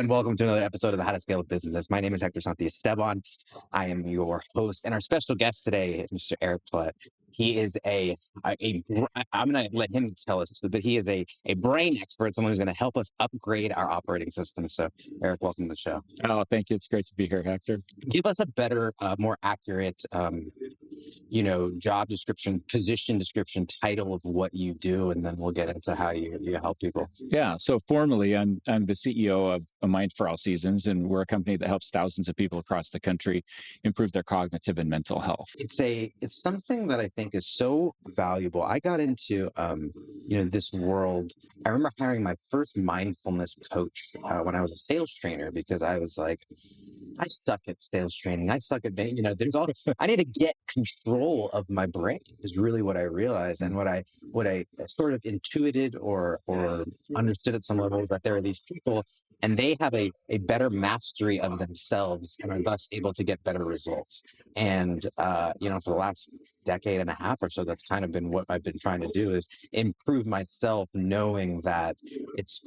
and welcome to another episode of the How to Scale a Business. My name is Hector Santiesteban. I am your host, and our special guest today is Mr. Eric Collett. He is I'm going to let him tell us, but he is a brain expert, someone who's going to help us upgrade our operating system. So, Eric, welcome to the show. Oh, thank you. It's great to be here, Hector. Give us a better, more accurate, job description, position description, title of what you do, and then we'll get into how you help people. Yeah. So formally, I'm the CEO of A Mind for All Seasons, and we're a company that helps thousands of people across the country improve their cognitive and mental health. It's something that I think is so valuable. I got into this world. I remember hiring my first mindfulness coach when I was a sales trainer, because I was like, I suck at sales training. I suck at, I need to get control of my brain is really what I realized. And what I sort of intuited or understood at some level is that there are these people and they have a better mastery of themselves and are thus able to get better results. And, for the last decade and a half or so, that's kind of been what I've been trying to do, is improve myself, knowing that it's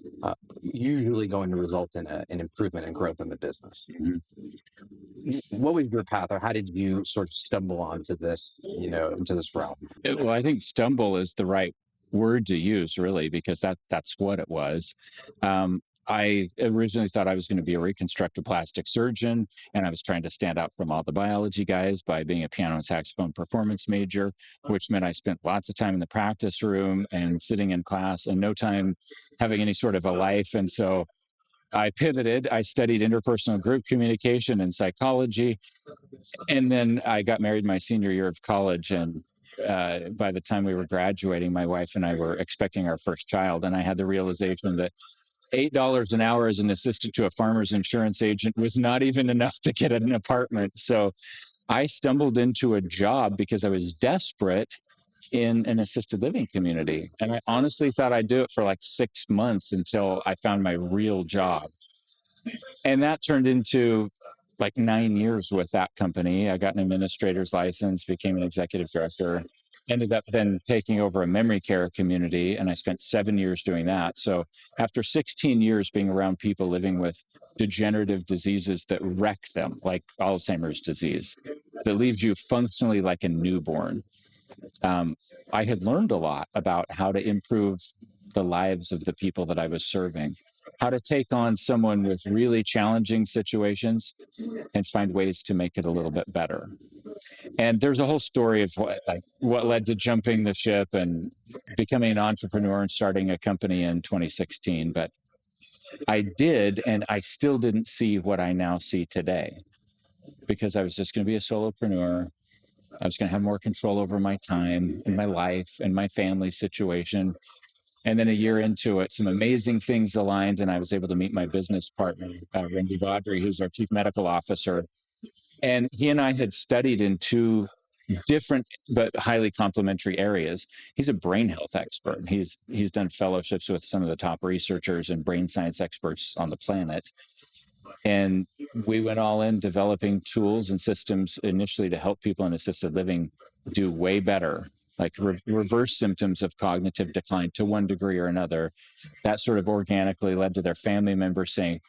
usually going to result in an improvement and growth in the business. Mm-hmm. What was your path, or how did you sort of stumble onto this, into this realm? Well, I think stumble is the right word to use, really, because that's what it was. I originally thought I was going to be a reconstructive plastic surgeon, and I was trying to stand out from all the biology guys by being a piano and saxophone performance major, which meant I spent lots of time in the practice room and sitting in class and no time having any sort of a life. And so I pivoted. I studied interpersonal group communication and psychology. And then I got married my senior year of college. And by the time we were graduating, my wife and I were expecting our first child. And I had the realization that $8 an hour as an assistant to a farmer's insurance agent was not even enough to get an apartment. So I stumbled into a job because I was desperate in an assisted living community. And I honestly thought I'd do it for like 6 months until I found my real job. And that turned into like 9 years with that company. I got an administrator's license, became an executive director, ended up then taking over a memory care community, and I spent 7 years doing that. So after 16 years being around people living with degenerative diseases that wreck them, like Alzheimer's disease, that leaves you functionally like a newborn, I had learned a lot about how to improve the lives of the people that I was serving, how to take on someone with really challenging situations and find ways to make it a little bit better. And there's a whole story of what led to jumping the ship and becoming an entrepreneur and starting a company in 2016. But I did, and I still didn't see what I now see today, because I was just going to be a solopreneur. I was going to have more control over my time and my life and my family situation. And then a year into it, some amazing things aligned, and I was able to meet my business partner, Randy Vaudry, who's our chief medical officer. And he and I had studied in two different but highly complementary areas. He's a brain health expert. He's done fellowships with some of the top researchers and brain science experts on the planet. And we went all in developing tools and systems initially to help people in assisted living do way better, like reverse symptoms of cognitive decline to one degree or another. That sort of organically led to their family members saying,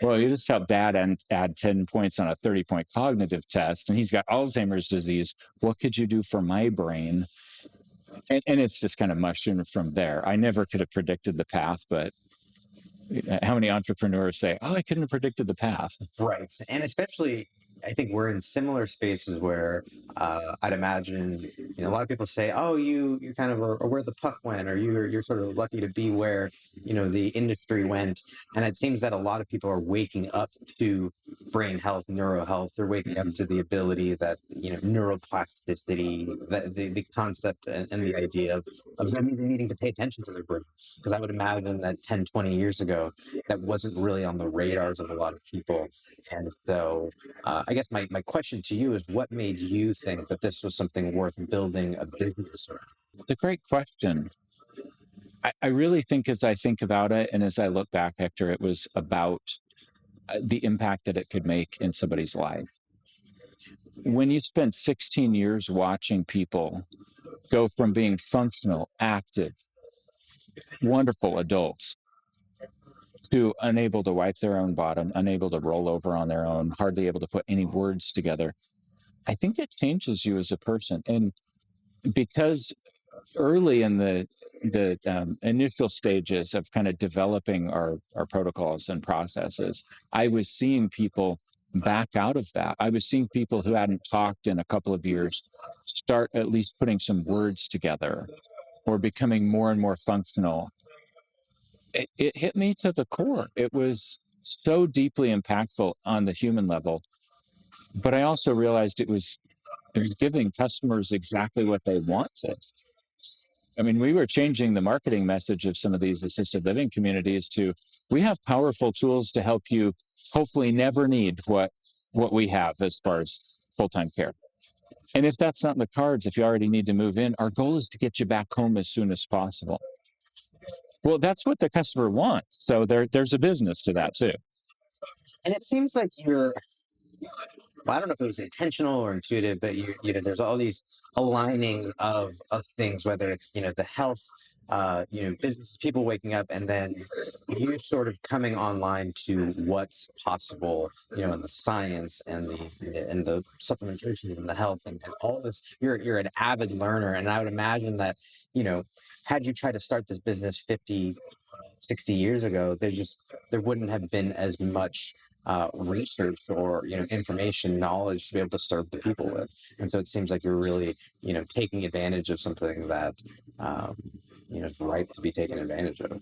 well, you just helped Dad and add 10 points on a 30-point cognitive test, and he's got Alzheimer's disease. What could you do for my brain? And it's just kind of mushroomed from there. I never could have predicted the path, but how many entrepreneurs say, oh, I couldn't have predicted the path? Right. And especially, I think we're in similar spaces where I'd imagine, a lot of people say, oh, you kind of are where the puck went, or you're sort of lucky to be where, the industry went. And it seems that a lot of people are waking up to brain health, neuro health. They're waking up to the ability that, neuroplasticity, the concept and the idea of them needing to pay attention to their brain. Because I would imagine that 10, 20 years ago, that wasn't really on the radars of a lot of people. And so I guess my question to you is, what made you think that this was something worth building a business around? It's a great question. I really think, as I think about it and as I look back, Hector, it was about the impact that it could make in somebody's life. When you spend 16 years watching people go from being functional, active, wonderful adults to unable to wipe their own bottom, unable to roll over on their own, hardly able to put any words together. I think it changes you as a person. And because early in the initial stages of kind of developing our protocols and processes, I was seeing people back out of that. I was seeing people who hadn't talked in a couple of years start at least putting some words together or becoming more and more functional. It hit me to the core. It was so deeply impactful on the human level, but I also realized it was giving customers exactly what they wanted. I mean, we were changing the marketing message of some of these assisted living communities to, we have powerful tools to help you hopefully never need what we have as far as full-time care. And if that's not in the cards, if you already need to move in, our goal is to get you back home as soon as possible. Well, that's what the customer wants. So there's a business to that too. And it seems like you're, well, I don't know if it was intentional or intuitive, but there's all these aligning of things, whether it's, the health, business people waking up, and then you sort of coming online to what's possible, in the science and the supplementation and the health and all this. You're an avid learner, and I would imagine that, had you tried to start this business 50, 60 years ago, there wouldn't have been as much research or information, knowledge to be able to serve the people with. And so it seems like you're really taking advantage of something that is ripe to be taken advantage of.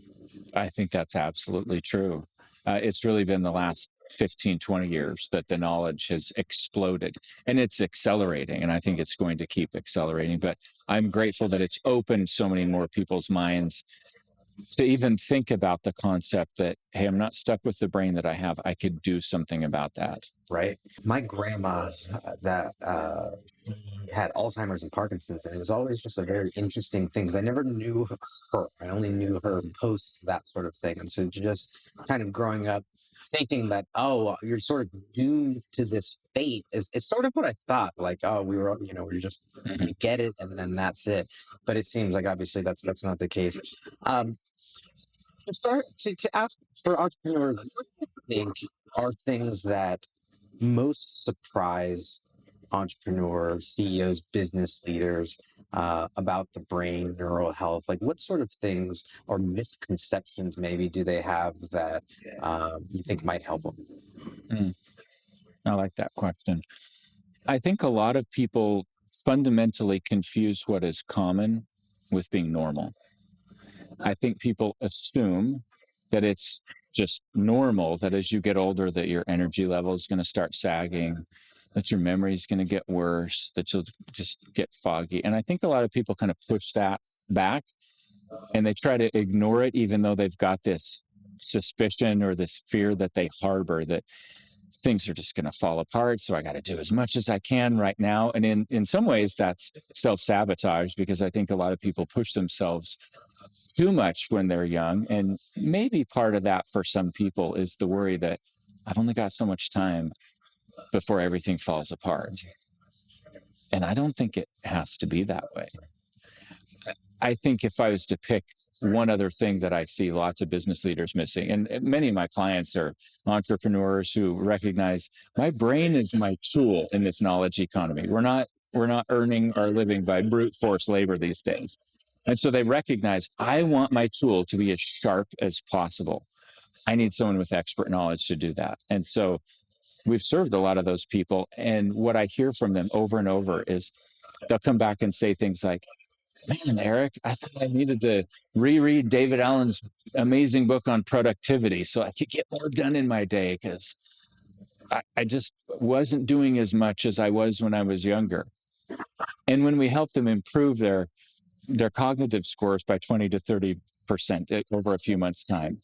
I think that's absolutely true. It's really been the last 15, 20 years that the knowledge has exploded and it's accelerating. And I think it's going to keep accelerating. But I'm grateful that it's opened so many more people's minds to even think about the concept that, hey, I'm not stuck with the brain that I have. I could do something about that. Right. My grandma, that had Alzheimer's and Parkinson's, and it was always just a very interesting thing because I never knew her. I only knew her post that sort of thing. And so just kind of growing up thinking that, oh, you're sort of doomed to this fate is it's sort of what I thought. Like, oh, we're just Mhm. we get it and then that's it. But it seems like obviously that's not the case. Um, to ask for entrepreneurs, what do you think are things that most surprise entrepreneurs, CEOs, business leaders about the brain, neural health? Like, what sort of things or misconceptions maybe do they have that you think might help them? Mm, I like that question. I think a lot of people fundamentally confuse what is common with being normal. I think people assume that it's just normal that as you get older that your energy level is going to start sagging, that your memory is going to get worse, that you'll just get foggy. And I think a lot of people kind of push that back and they try to ignore it even though they've got this suspicion or this fear that they harbor that things are just going to fall apart, so I got to do as much as I can right now. And in some ways that's self-sabotage because I think a lot of people push themselves too much when they're young. And maybe part of that for some people is the worry that I've only got so much time before everything falls apart. And I don't think it has to be that way. I think if I was to pick one other thing that I see lots of business leaders missing, and many of my clients are entrepreneurs who recognize my brain is my tool in this knowledge economy. We're not earning our living by brute force labor these days. And so they recognize I want my tool to be as sharp as possible. I need someone with expert knowledge to do that. And so we've served a lot of those people. And what I hear from them over and over is they'll come back and say things like, man, Eric, I thought I needed to reread David Allen's amazing book on productivity so I could get more done in my day because I just wasn't doing as much as I was when I was younger. And when we help them improve their cognitive scores by 20 to 30% over a few months' time,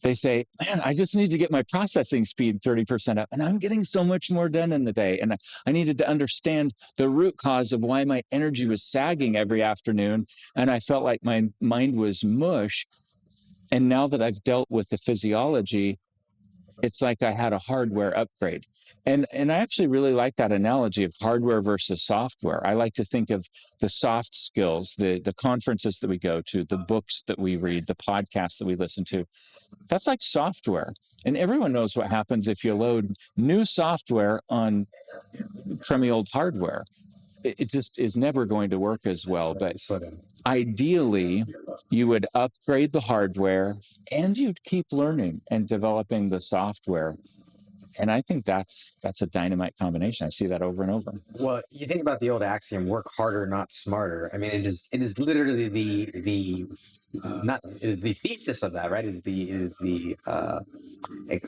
they say, man, I just need to get my processing speed 30% up. And I'm getting so much more done in the day. And I needed to understand the root cause of why my energy was sagging every afternoon. And I felt like my mind was mush. And now that I've dealt with the physiology, It's like I had a hardware upgrade. And I actually really like that analogy of hardware versus software. I like to think of the soft skills, the conferences that we go to, the books that we read, the podcasts that we listen to. That's like software. And everyone knows what happens if you load new software on crummy old hardware. It just is never going to work as well. But ideally, you would upgrade the hardware and you'd keep learning and developing the software. And I think that's a dynamite combination. I see that over and over. Well, you think about the old axiom, work harder, not smarter. I mean, it is literally the not is the thesis of that, right? Is the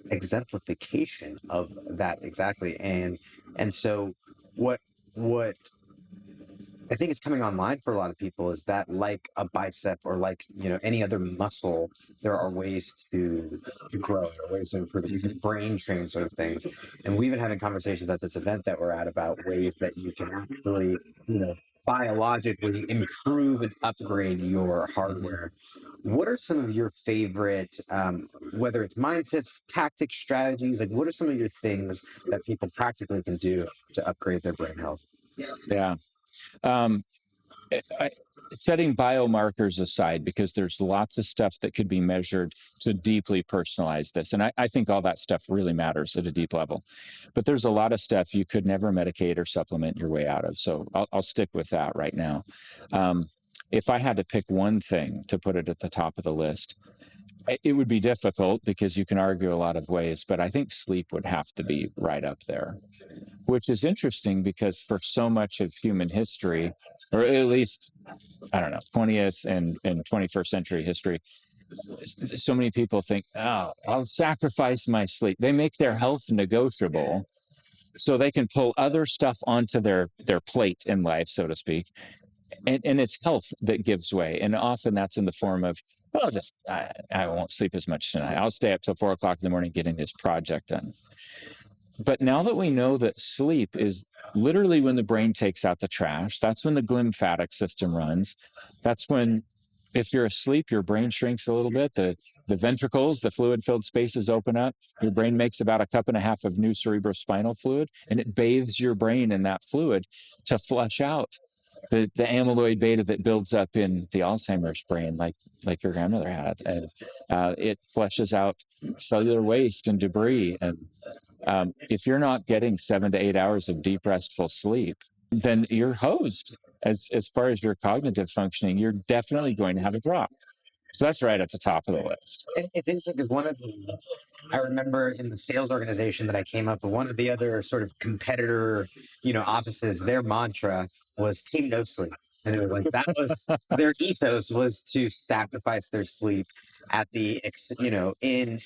exemplification of that exactly. And so what I think is coming online for a lot of people is that, like a bicep or like any other muscle, there are ways to grow, there are ways to improve it. You can brain train sort of things, and we've been having conversations at this event that we're at about ways that you can actually biologically improve and upgrade your hardware. What are some of your favorite, whether it's mindsets, tactics, strategies? Like, what are some of your things that people practically can do to upgrade their brain health? Yeah. Um, I, Setting biomarkers aside, because there's lots of stuff that could be measured to deeply personalize this. And I think all that stuff really matters at a deep level. But there's a lot of stuff you could never medicate or supplement your way out of. So I'll stick with that right now. If I had to pick one thing to put it at the top of the list, it would be difficult because you can argue a lot of ways, but I think sleep would have to be right up there, which is interesting because for so much of human history, or at least, I don't know, 20th and 21st century history, so many people think, oh, I'll sacrifice my sleep. They make their health negotiable so they can pull other stuff onto their plate in life, so to speak. And it's health that gives way. And often that's in the form of, well, I won't sleep as much tonight. I'll stay up till 4 o'clock in the morning getting this project done. But now that we know that sleep is literally when the brain takes out the trash, that's when the glymphatic system runs. That's when, if you're asleep, your brain shrinks a little bit. The ventricles, the fluid filled spaces open up. Your brain makes about 1.5 cups of new cerebrospinal fluid, and it bathes your brain in that fluid to flush out the amyloid beta that builds up in the Alzheimer's brain, like your grandmother had. And it flushes out cellular waste and debris. And if you're not getting 7 to 8 hours of deep, restful sleep, then you're hosed as far as your cognitive functioning. You're definitely going to have a drop. So that's right at the top of the list. It's interesting because I remember in the sales organization that I came up with, one of the other sort of competitor, offices, their mantra was team no sleep. And it was like that was their ethos, was to sacrifice their sleep at in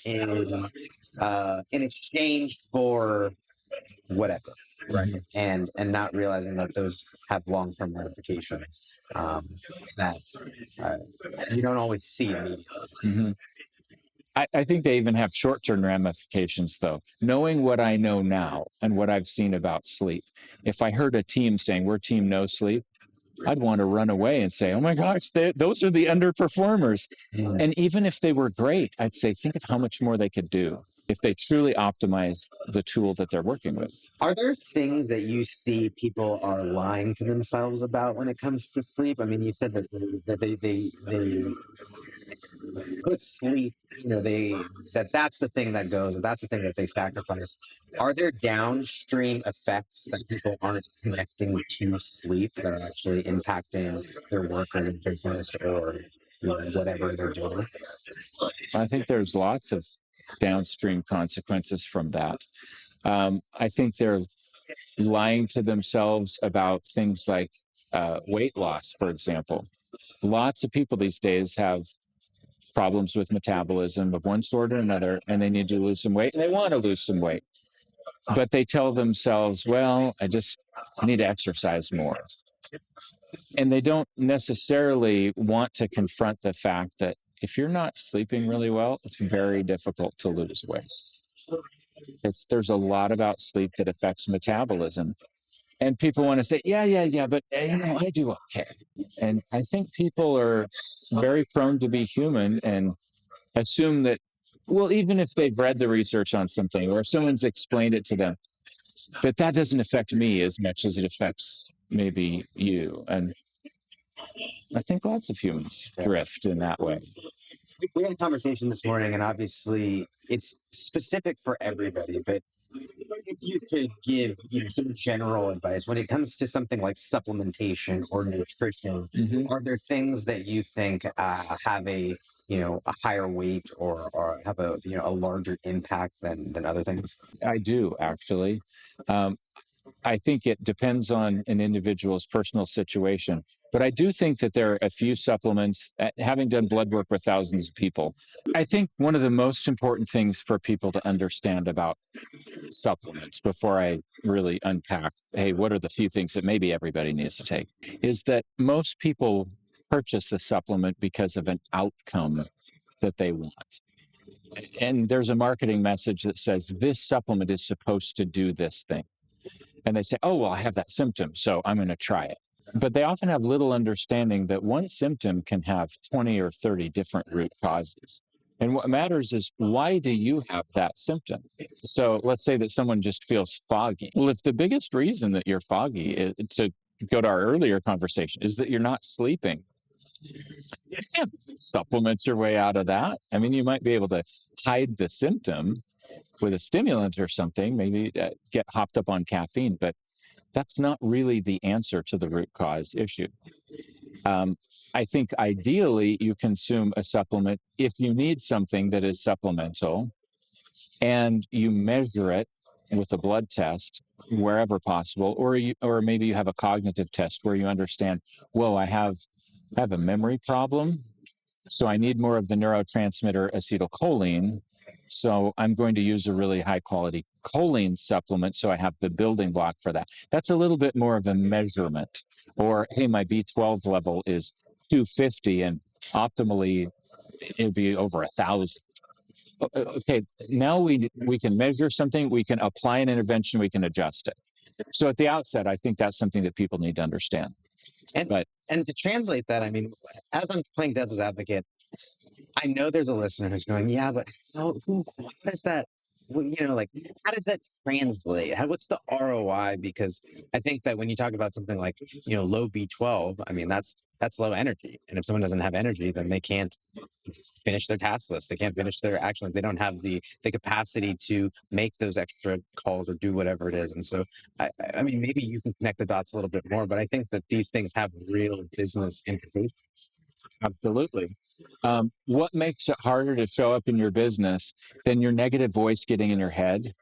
exchange for whatever, right? And not realizing that those have long-term ramifications, that uh, you don't always see immediately. Mm-hmm. I think they even have short-term ramifications, though. Knowing what I know now and what I've seen about sleep, if I heard a team saying we're team no sleep, I'd want to run away and say, oh my gosh, those are the underperformers. Mm. And even if they were great, I'd say, think of how much more they could do if they truly optimize the tool that they're working with. Are there things that you see people are lying to themselves about when it comes to sleep? I mean, you said that they put sleep, that's the thing that goes, or that's the thing that they sacrifice. Are there downstream effects that people aren't connecting to sleep that are actually impacting their work or their business or whatever they're doing? I think there's lots of downstream consequences from that. I think they're lying to themselves about things like weight loss, for example. Lots of people these days have problems with metabolism of one sort or another, and they need to lose some weight, and they want to lose some weight. But they tell themselves, well, I need to exercise more. And they don't necessarily want to confront the fact that if you're not sleeping really well, it's very difficult to lose weight. There's a lot about sleep that affects metabolism. And people want to say, yeah, but I do okay. And I think people are very prone to be human and assume that Well, even if they've read the research on something or if someone's explained it to them, that doesn't affect me as much as it affects maybe you. And I think lots of humans Yeah. drift in that way. We had a conversation this morning, and obviously it's specific for everybody, but if you could give, some general advice when it comes to something like supplementation or nutrition, Hmm. are there things that you think have a higher weight or have a larger impact than other things? I do actually. Um, I think it depends on an individual's personal situation, but I do think that there are a few supplements. Having done blood work with thousands of people, I think one of the most important things for people to understand about supplements before I really unpack, hey, what are the few things that maybe everybody needs to take, is that most people purchase a supplement because of an outcome that they want. And there's a marketing message that says this supplement is supposed to do this thing. And they say, oh, well, I have that symptom, so I'm going to try it. But they often have little understanding that one symptom can have 20 or 30 different root causes. And what matters is, why do you have that symptom? So let's say that someone just feels foggy. Well, if the biggest reason that you're foggy is, to go to our earlier conversation, is that you're not sleeping, you can't supplement your way out of that. I mean, you might be able to hide the symptom with a stimulant or something, maybe get hopped up on caffeine, but that's not really the answer to the root cause issue. Um, I think ideally you consume a supplement if you need something that is supplemental and you measure it with a blood test wherever possible, or maybe you have a cognitive test where you understand, whoa, I have a memory problem, so I need more of the neurotransmitter acetylcholine. So I'm going to use a really high quality choline supplement so I have the building block for that. That's a little bit more of a measurement. Or, hey, my B12 level is 250 and optimally it'd be over 1,000. Okay, now we can measure something, we can apply an intervention, we can adjust it. So at the outset, I think that's something that people need to understand. And But and to translate that, I mean, as I'm playing devil's advocate, I know there's a listener who's going, yeah, but how does that, like, how does that translate? What's the ROI? Because I think that when you talk about something like, low B12, I mean, that's low energy. And if someone doesn't have energy, then they can't finish their task list. They can't finish their actions. They don't have the capacity to make those extra calls or do whatever it is. And so, I mean, maybe you can connect the dots a little bit more, but I think that these things have real business implications. absolutely. What makes it harder to show up in your business than your negative voice getting in your head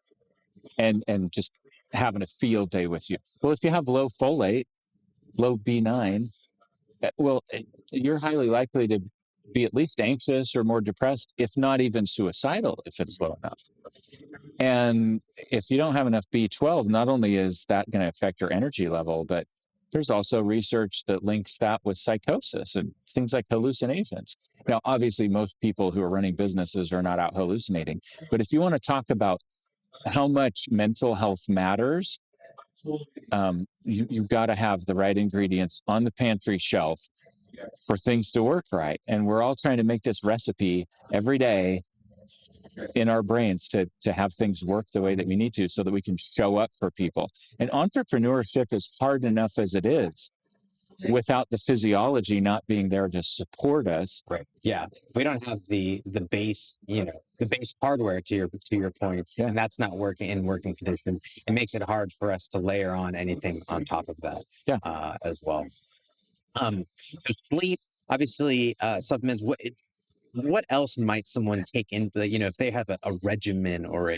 and just having a field day with you? Well, if you have low folate, low B9, well, you're highly likely to be at least anxious or more depressed, if not even suicidal, if it's low enough. And if you don't have enough B12, not only is that going to affect your energy level, but there's also research that links that with psychosis and things like hallucinations. Now, obviously, most people who are running businesses are not out hallucinating. But if you want to talk about how much mental health matters, you've got to have the right ingredients on the pantry shelf for things to work right. And we're all trying to make this recipe every day in our brains to have things work the way that we need to so that we can show up for people. And entrepreneurship is hard enough as it is without the physiology not being there to support us. Right. Yeah. We don't have the base, the base hardware to your point, Yeah. and that's not working in working condition. It makes it hard for us to layer on anything on top of that. Yeah. As well. So sleep, obviously, supplements. What else might someone take into, if they have a regimen or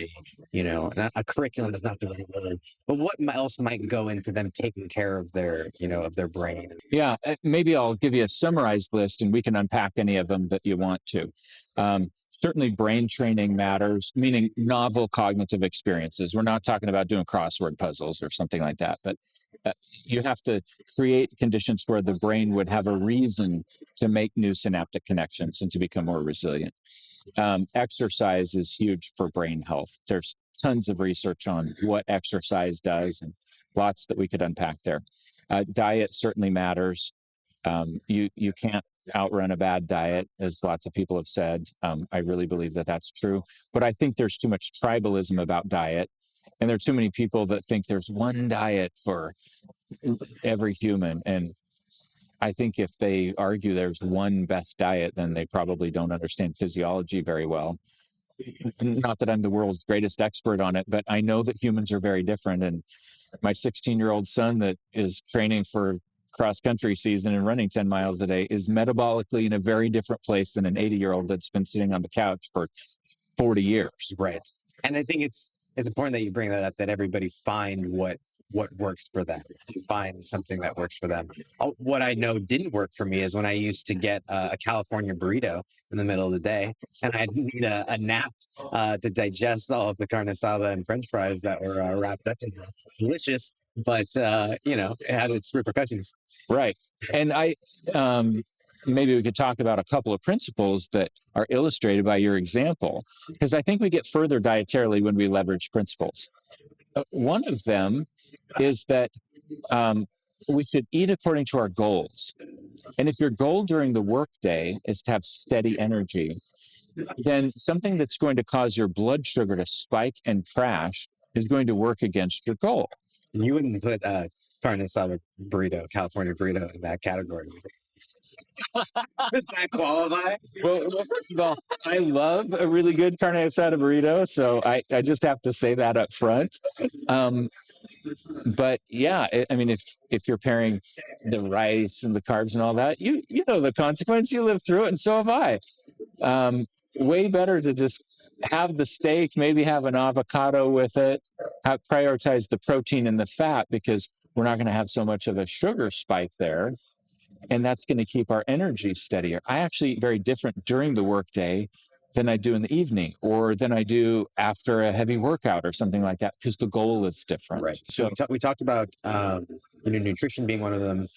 not a curriculum is not the right word, but what else might go into them taking care of their brain? Yeah, maybe I'll give you a summarized list and we can unpack any of them that you want to. Certainly, brain training matters, meaning novel cognitive experiences. We're not talking about doing crossword puzzles or something like that, but you have to create conditions where the brain would have a reason to make new synaptic connections and to become more resilient. Exercise is huge for brain health. There's tons of research on what exercise does and lots that we could unpack there. Diet certainly matters. You can't outrun a bad diet, as lots of people have said. I really believe that that's true. But I think there's too much tribalism about diet. And there are too many people that think there's one diet for every human. And I think if they argue there's one best diet, then they probably don't understand physiology very well. Not that I'm the world's greatest expert on it, but I know that humans are very different. And my 16-year-old son that is training for cross country season and running 10 miles a day is metabolically in a very different place than an 80-year-old that's been sitting on the couch for 40 years. Right. And I think it's important that you bring that up, that everybody find what works for them, find something that works for them. What I know didn't work for me is when I used to get a California burrito in the middle of the day, and I'd need a nap to digest all of the carne asada and French fries that were wrapped up in there. Delicious, but it had its repercussions. Right. And maybe we could talk about a couple of principles that are illustrated by your example, because I think we get further dietarily when we leverage principles. One of them is that we should eat according to our goals. And if your goal during the workday is to have steady energy, then something that's going to cause your blood sugar to spike and crash is going to work against your goal. You wouldn't put carne asada burrito, California burrito, in that category. Does that qualify? Well, first of all, I love a really good carne asada burrito, so I just have to say that up front. But yeah, I mean, if you're pairing the rice and the carbs and all that, you know the consequence. You live through it, and so have I. Way better to just have the steak, maybe have an avocado with it, prioritize the protein and the fat, because we're not going to have so much of a sugar spike there. And that's going to keep our energy steadier. I actually eat very different during the workday than I do in the evening, or than I do after a heavy workout or something like that, because the goal is different. Right. So we talked about nutrition being one of them,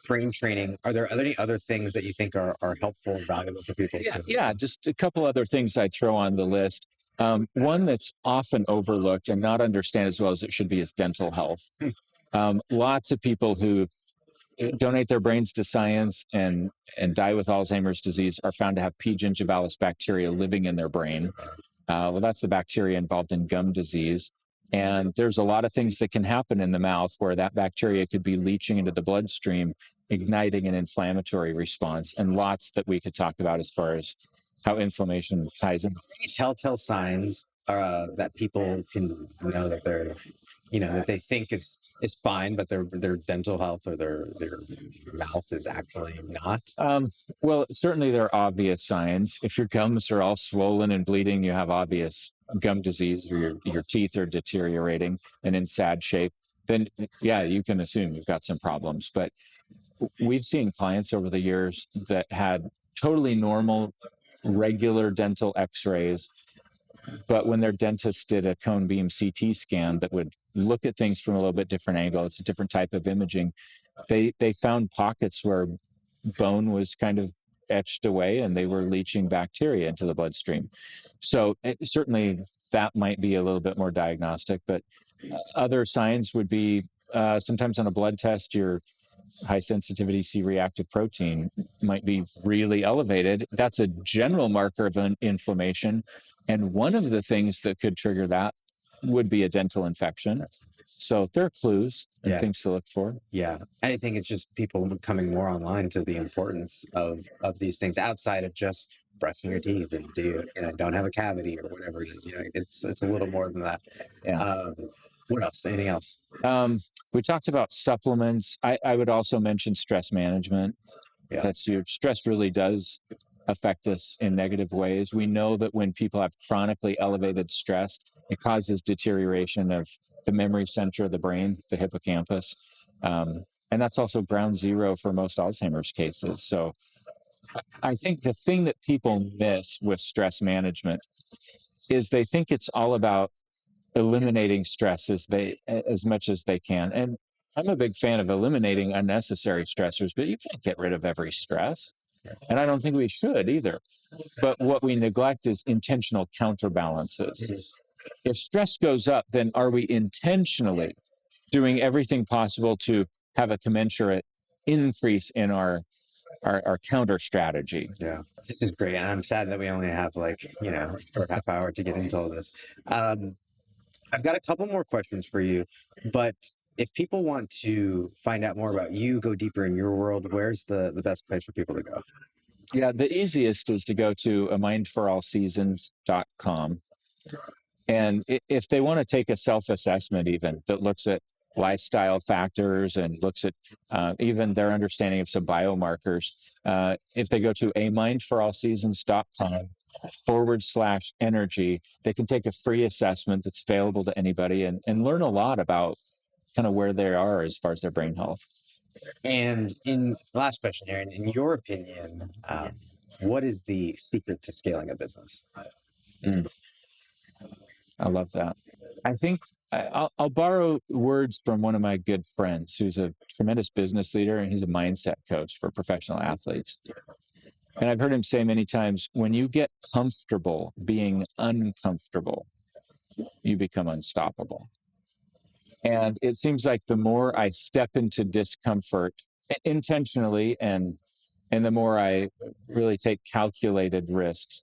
brain training. Are there any other things that you think are helpful and valuable for people? Yeah, just a couple other things I'd throw on the list. One that's often overlooked and not understood as well as it should be is dental health. Lots of people who donate their brains to science and die with Alzheimer's disease are found to have P. gingivalis bacteria living in their brain. Well, that's the bacteria involved in gum disease. And there's a lot of things that can happen in the mouth where that bacteria could be leaching into the bloodstream, igniting an inflammatory response, and lots that we could talk about as far as how inflammation ties in. Telltale signs that people can know that they're, that they think is fine, but their dental health or their mouth is actually not? Well, certainly there are obvious signs. If your gums are all swollen and bleeding, you have obvious gum disease, or your teeth are deteriorating and in sad shape, then yeah, you can assume you've got some problems. But we've seen clients over the years that had totally normal, regular dental x-rays, but when their dentist did a cone beam CT scan that would look at things from a little bit different angle, it's a different type of imaging, they found pockets where bone was kind of etched away and they were leaching bacteria into the bloodstream. So certainly that might be a little bit more diagnostic, but other signs would be sometimes on a blood test, your high sensitivity C-reactive protein might be really elevated. That's a general marker of an inflammation. And one of the things that could trigger that would be a dental infection. So there are clues and things to look for. Yeah. I think it's just people coming more online to the importance of these things outside of just brushing your teeth and don't have a cavity or whatever it is. It's a little more than that. Yeah. What else? Anything else? We talked about supplements. I would also mention stress management. Yeah. That's huge. Stress really does affect us in negative ways. We know that when people have chronically elevated stress, it causes deterioration of the memory center of the brain, the hippocampus. And that's also ground zero for most Alzheimer's cases. So I think the thing that people miss with stress management is they think it's all about eliminating stress as much as they can. And I'm a big fan of eliminating unnecessary stressors, but you can't get rid of every stress. And I don't think we should either. But what we neglect is intentional counterbalances. If stress goes up, then are we intentionally doing everything possible to have a commensurate increase in our counter strategy. Yeah, this is great. And I'm sad that we only have like, a half hour to get into all this. Um, I've got a couple more questions for you, but if people want to find out more about you, go deeper in your world, where's the best place for people to go? Yeah, the easiest is to go to a mindforallseasons.com. And if they want to take a self-assessment, even that looks at lifestyle factors and looks at even their understanding of some biomarkers, if they go to a mindforallseasons.com/energy, they can take a free assessment that's available to anybody and learn a lot about kind of where they are as far as their brain health. And in last question here, in your opinion, what is the secret to scaling a business? Mm, I love that. I think I'll borrow words from one of my good friends who's a tremendous business leader, and he's a mindset coach for professional athletes. And I've heard him say many times, when you get comfortable being uncomfortable, you become unstoppable. And it seems like the more I step into discomfort intentionally, and the more I really take calculated risks,